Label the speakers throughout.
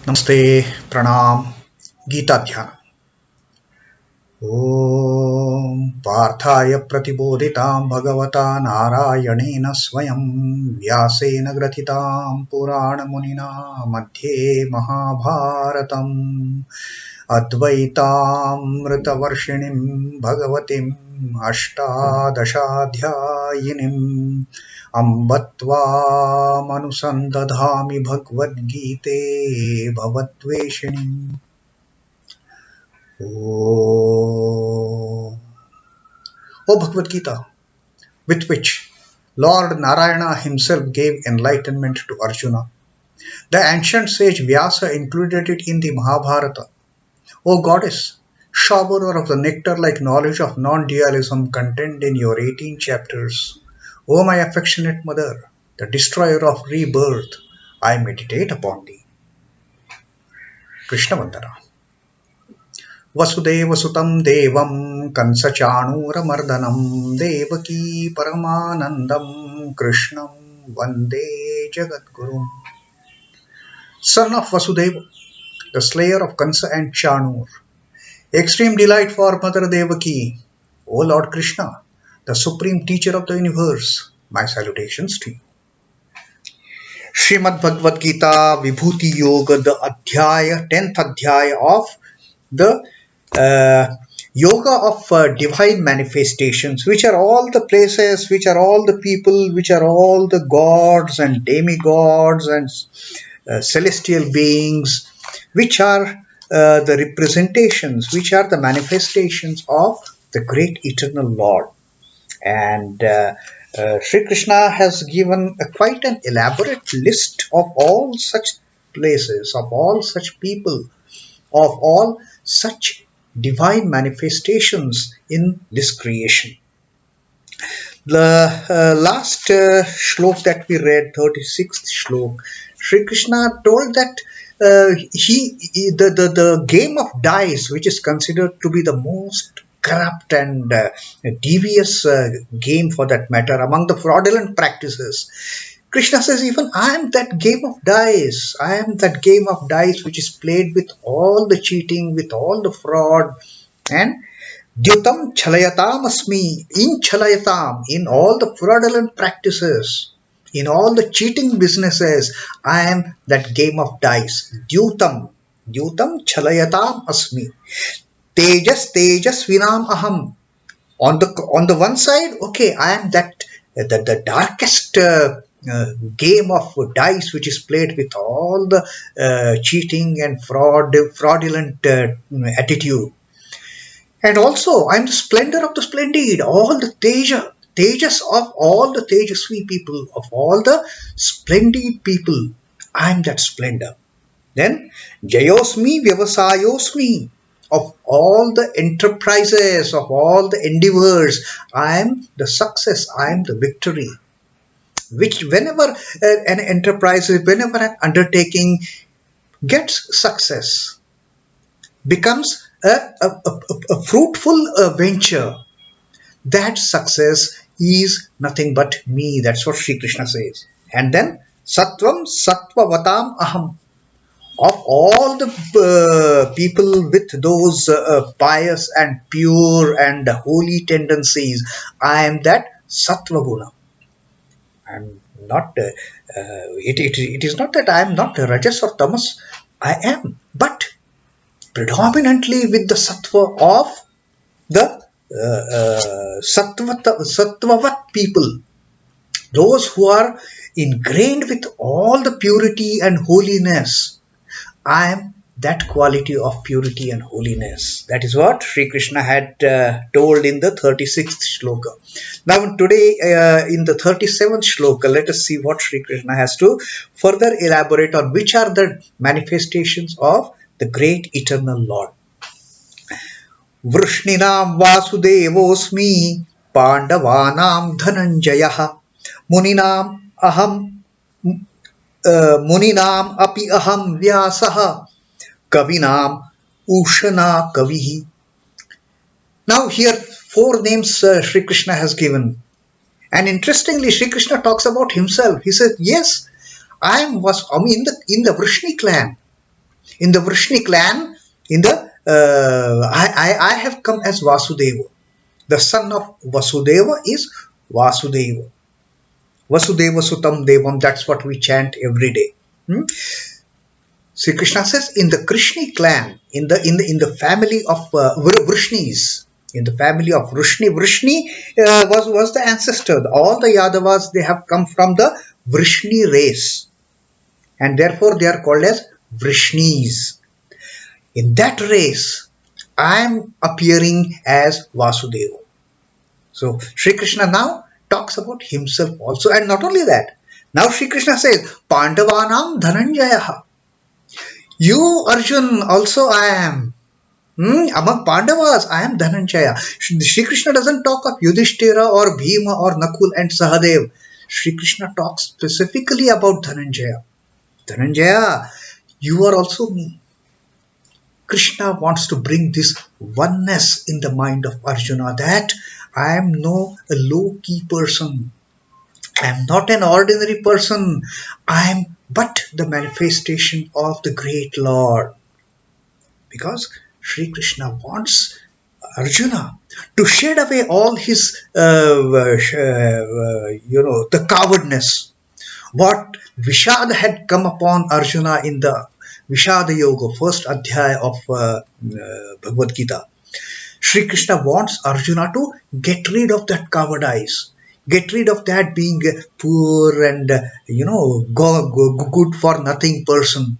Speaker 1: Namaste, Pranam, Gita Dhyana. Om Parthaya Pratibodhitam Bhagavata Narayanena Swayam Vyasena Gratitam Purana Munīnām Madhye Mahabharatam Advaitam Ritavarshiniം Bhagavatim Ashtadashadhyayinim Ambatva Manusandadhami Bhagavad Gite Bhavatveshiniम्. Oh Bhagavad Gita, with which Lord Narayana himself gave enlightenment to Arjuna. The ancient sage Vyasa included it in the Mahabharata. O goddess, showerer of the nectar-like knowledge of non-dualism contained in your 18 chapters, O my affectionate mother, the destroyer of rebirth, I meditate upon thee. Krishna Vandana. Vasudeva sutam devam kansachanura mardanam devaki paramanandam krishnam vande jagadgurum. Son of Vasudeva, the slayer of Kansa and Chanur, extreme delight for Mother Devaki, O Lord Krishna, the supreme teacher of the universe, my salutations to you. Srimad Bhagavad Gita Vibhuti Yoga, the 10th adhyaya of the yoga of divine manifestations, which are all the places, which are all the people, which are all the gods and demigods and celestial beings, which are the representations, which are the manifestations of the great eternal Lord. And Sri Krishna has given quite an elaborate list of all such places, of all such people, of all such divine manifestations in this creation. The last shlok that we read, 36th shlok, Sri Krishna told that the game of dice, which is considered to be the most corrupt and devious game for that matter among the fraudulent practices, Krishna says, even I am that game of dice. I am that game of dice which is played with all the cheating, with all the fraud, and Dyutam Chalayatam Asmi, in Chalayatam, in all the fraudulent practices, in all the cheating businesses, I am that game of dice. Dyutam Chalayatam Asmi. Tejasvinam Aham. On the one side, okay, I am that the darkest game of dice which is played with all the cheating and fraudulent attitude. And also, I am the splendor of the splendid, all the tejas of all the tejasvi people, of all the splendid people, I am that splendor. Then, Jayosmi Vyavasayosmi, of all the enterprises, of all the endeavors, I am the success, I am the victory. Which whenever an enterprise, whenever an undertaking gets success, becomes a fruitful venture, that success is nothing but me. That's what Sri Krishna says. And then Sattvam Sattvavatam Aham. Of all the people with those pious and pure and holy tendencies, I am that Sattva Guna. I am not, it is not that I am not Rajas or Tamas. I am, but predominantly with the Sattva of the Sattvavat people. Those who are ingrained with all the purity and holiness. I am that quality of purity and holiness. That is what Sri Krishna had told in the 36th shloka. Now today in the 37th shloka, let us see what Sri Krishna has to further elaborate on which are the manifestations of the great eternal Lord. Vṛiṣhṇīnāṁ Vāsudevosmi Pāṇḍavānāṁ Dhananjaya Munīnām Munīnām apyahaṁ Vyāsaḥ Kavīnām Uśhanā kaviḥ. Now here 4 names Sri Krishna has given. And interestingly, Sri Krishna talks about himself. He says, yes, I am in the Vrishni clan. In the Vrishni clan, I have come as Vasudeva. The son of Vasudeva is Vasudeva. Vasudeva Sutam Devam, that's what we chant every day. Sri Krishna says in the Krishni clan, in the family of Vrishnis, in the family of Vrishni was the ancestor. All the Yadavas, they have come from the Vrishni race, and therefore they are called as Vrishnis. In that race, I am appearing as Vasudeva. So Sri Krishna now talks about himself also, and not only that. Now Sri Krishna says, Pandavānāṁ Dhanañjayaḥ. You, Arjun, also I am. Among Pandavas, I am Dhananjaya. Sri Krishna doesn't talk of Yudhishthira or Bhima or Nakul and Sahadev. Sri Krishna talks specifically about Dhananjaya. Dhananjaya, you are also me. Krishna wants to bring this oneness in the mind of Arjuna, that I am no low-key person. I am not an ordinary person. I am but the manifestation of the great Lord. Because Sri Krishna wants Arjuna to shed away all his, the cowardness. What Vishad had come upon Arjuna in the Vishada Yoga, first adhyaya of Bhagavad Gita. Sri Krishna wants Arjuna to get rid of that cowardice. Get rid of that being poor and, good for nothing person.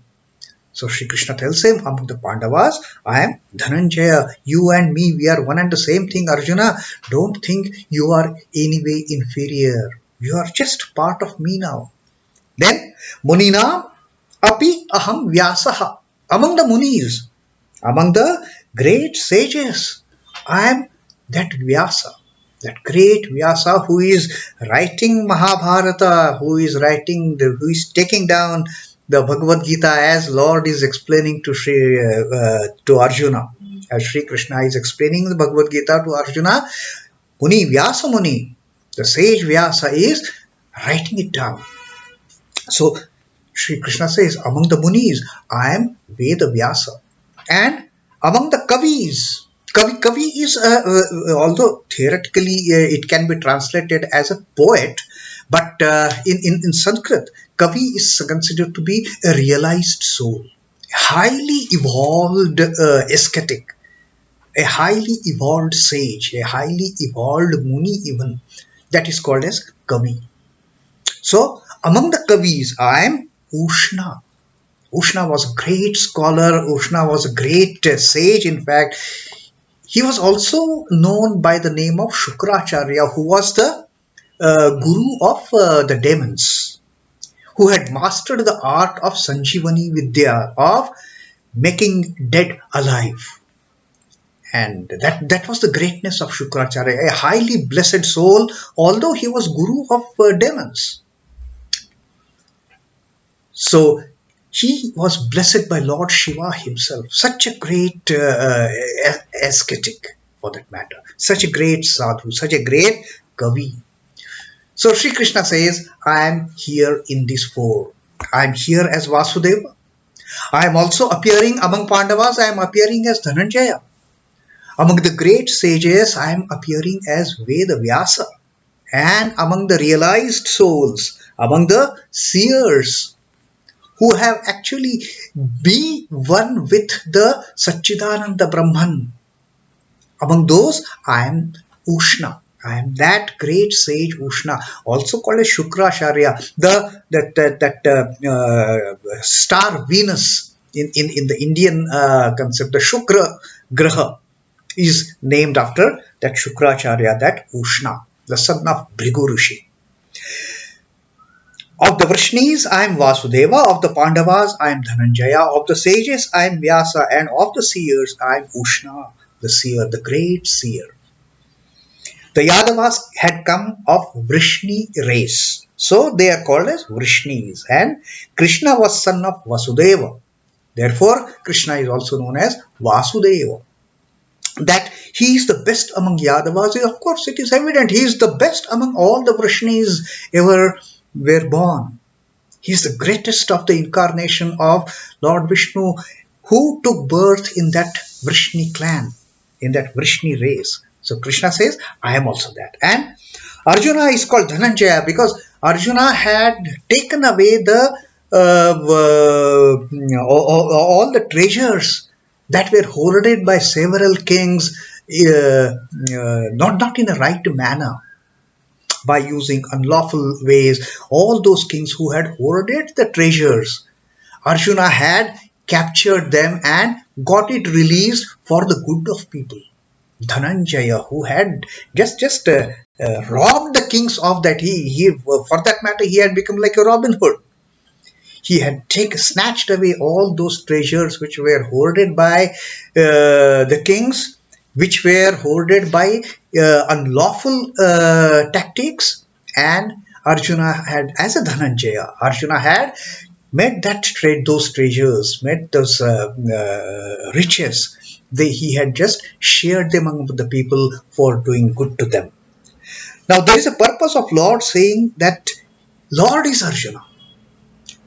Speaker 1: So Sri Krishna tells him, among the Pandavas, I am Dhananjaya. You and me, we are one and the same thing, Arjuna. Don't think you are anyway inferior. You are just part of me now. Then, Munīnām, apyahaṁ Vyāsaḥ. Among the Munis, among the great sages, I am that Vyasa. That great Vyasa who is writing Mahabharata, who is taking down the Bhagavad Gita as Lord is explaining to Arjuna. As Sri Krishna is explaining the Bhagavad Gita to Arjuna, Vyasa Muni, the sage Vyasa is writing it down. So Sri Krishna says, among the Munis, I am Veda Vyasa. And among the Kavis, Kavi is, although theoretically it can be translated as a poet, but in Sanskrit, Kavi is considered to be a realized soul, a highly evolved ascetic, a highly evolved sage, a highly evolved Muni even, that is called as Kavi. So, among the Kavis, I am Usana. Usana was a great scholar, Usana was a great sage, in fact. He was also known by the name of Shukracharya, who was the guru of the demons, who had mastered the art of Sanjivani Vidya, of making dead alive. And that was the greatness of Shukracharya, a highly blessed soul, although he was guru of demons. So he was blessed by Lord Shiva himself. Such a great ascetic, for that matter. Such a great sadhu, such a great kavi. So Sri Krishna says, I am here in this form. I am here as Vasudeva. I am also appearing among Pandavas. I am appearing as Dhananjaya. Among the great sages, I am appearing as Veda Vyasa. And among the realized souls, among the seers, who have actually be one with the Satchidananda Brahman. Among those, I am Usana. I am that great sage Usana, also called as Shukracharya, that star Venus in the Indian concept. The Shukra Graha is named after that Shukracharya, that Usana, the son of Bhrigu Rishi. Of the Vrishnis, I am Vasudeva. Of the Pandavas, I am Dhananjaya. Of the sages, I am Vyasa. And of the seers, I am Usana, the seer, the great seer. The Yadavas had come of Vrishni race. So they are called as Vrishnis. And Krishna was son of Vasudeva. Therefore, Krishna is also known as Vasudeva. That he is the best among Yadavas, of course, it is evident. He is the best among all the Vrishnis ever were born. He is the greatest of the incarnation of Lord Vishnu, who took birth in that Vrishni clan, in that Vrishni race. So Krishna says, I am also that. And Arjuna is called Dhananjaya because Arjuna had taken away the all the treasures that were hoarded by several kings, not in a right manner, by using unlawful ways. All those kings who had hoarded the treasures, Arjuna had captured them and got it released for the good of people. Dhananjaya, who had just robbed the kings of that, he for that matter, he had become like a Robin Hood. He had snatched away all those treasures which were hoarded by the kings, which were hoarded by unlawful tactics. And Arjuna had, as a Dhananjaya, Arjuna had made those treasures, made those riches. He had just shared them among the people for doing good to them. Now there is a purpose of Lord saying that Lord is Arjuna.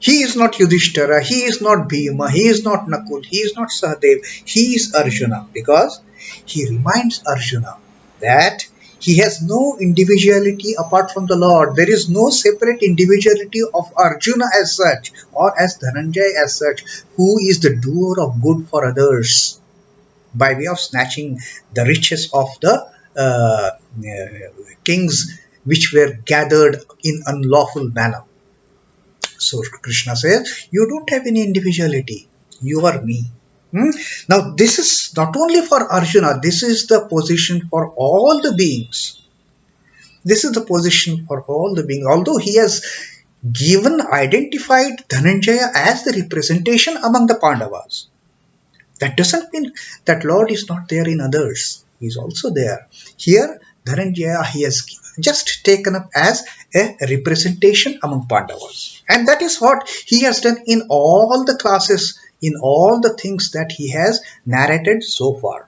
Speaker 1: He is not Yudhishthira, he is not Bhima, he is not Nakul, he is not Sahadev, he is Arjuna, because he reminds Arjuna that he has no individuality apart from the Lord. There is no separate individuality of Arjuna as such, or as Dhananjaya as such, who is the doer of good for others by way of snatching the riches of the kings which were gathered in unlawful manner. So Krishna says, you don't have any individuality, you are me. Now this is not only for Arjuna, this is the position for all the beings. This is the position for all the beings. Although he has identified Dhananjaya as the representation among the Pandavas, that doesn't mean that Lord is not there in others. He is also there. Here, Dhananjaya, he has just taken up as a representation among Pandavas. And that is what he has done in all the classes, in all the things that he has narrated so far.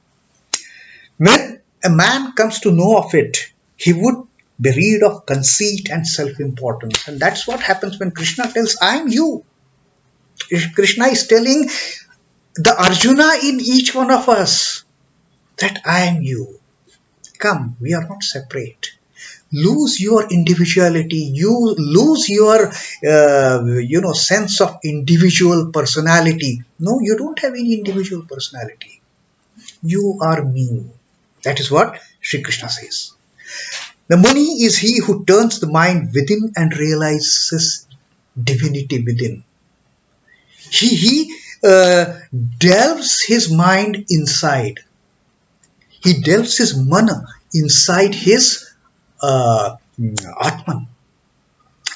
Speaker 1: When a man comes to know of it, he would be rid of conceit and self-importance. And that's what happens when Krishna tells, I am you. Krishna is telling the Arjuna in each one of us that I am you. Come, we are not separate. Lose your individuality. You lose your, sense of individual personality. No, you don't have any individual personality. You are me. That is what Sri Krishna says. The Muni is he who turns the mind within and realizes divinity within. He delves his mind inside. He delves his mana inside his Atman,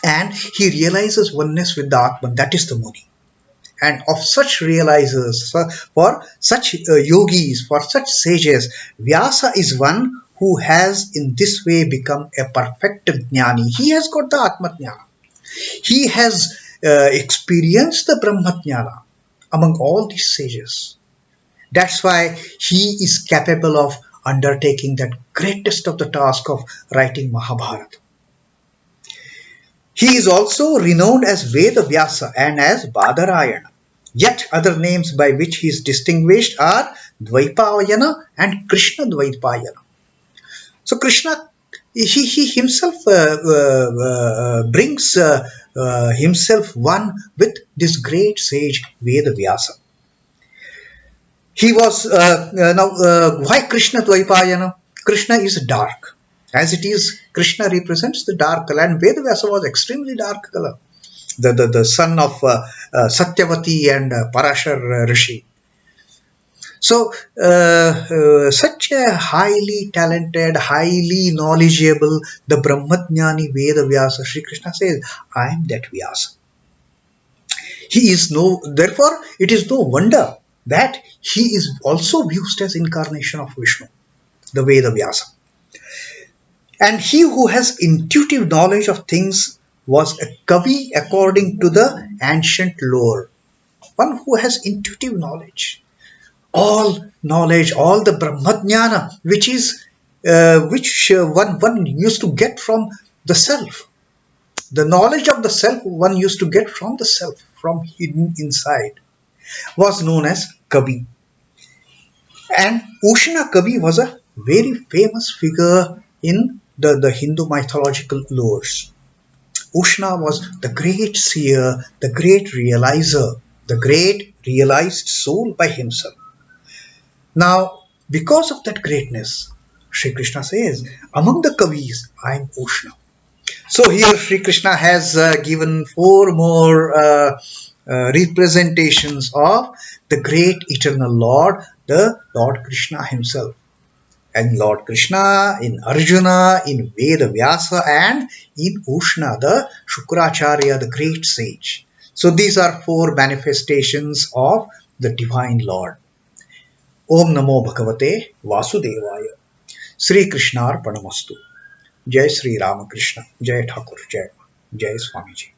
Speaker 1: and he realizes oneness with the Atman. That is the Muni. And of such realizers, for such yogis, for such sages, Vyasa is one who has in this way become a perfect jnani. He has got the Atma jnana. He has experienced the Brahma jnana among all these sages. That's why he is capable of undertaking that greatest of the task of writing Mahabharata. He is also renowned as Veda Vyasa and as Badarayana. Yet other names by which he is distinguished are Dvaipayana and Krishna Dvaipayana. So Krishna, he himself brings himself one with this great sage Veda Vyasa. He was, why Krishna Dvaipayana? Krishna is dark. As it is, Krishna represents the dark color, and Veda Vyasa was extremely dark color. The son of Satyavati and Parashar Rishi. So, such a highly talented, highly knowledgeable, the Brahmajnani Veda Vyasa, Sri Krishna says, I am that Vyasa. Therefore, it is no wonder that he is also viewed as incarnation of Vishnu, the Veda Vyasa. And he who has intuitive knowledge of things was a kavi according to the ancient lore. One who has intuitive knowledge. All knowledge, all the Brahmajnana, which one used to get from the self. the knowledge of the self one used to get from the self, from hidden inside, was known as Kavi. And Uśana Kavi was a very famous figure in the Hindu mythological lores. Uśana was the great seer, the great realizer, the great realized soul by himself. Now, because of that greatness, Sri Krishna says, among the Kavis, I am Uśana. So here Sri Krishna has given four more representations of the great eternal Lord, the Lord Krishna himself. And Lord Krishna, in Arjuna, in Veda Vyasa, and in Uśana, the Shukracharya, the great sage. So these are four manifestations of the divine Lord. Om Namo Bhagavate Vasudevaya. Sri Krishna Arpanamastu. Jai Sri Ramakrishna. Jai Thakur. Jai Swamiji.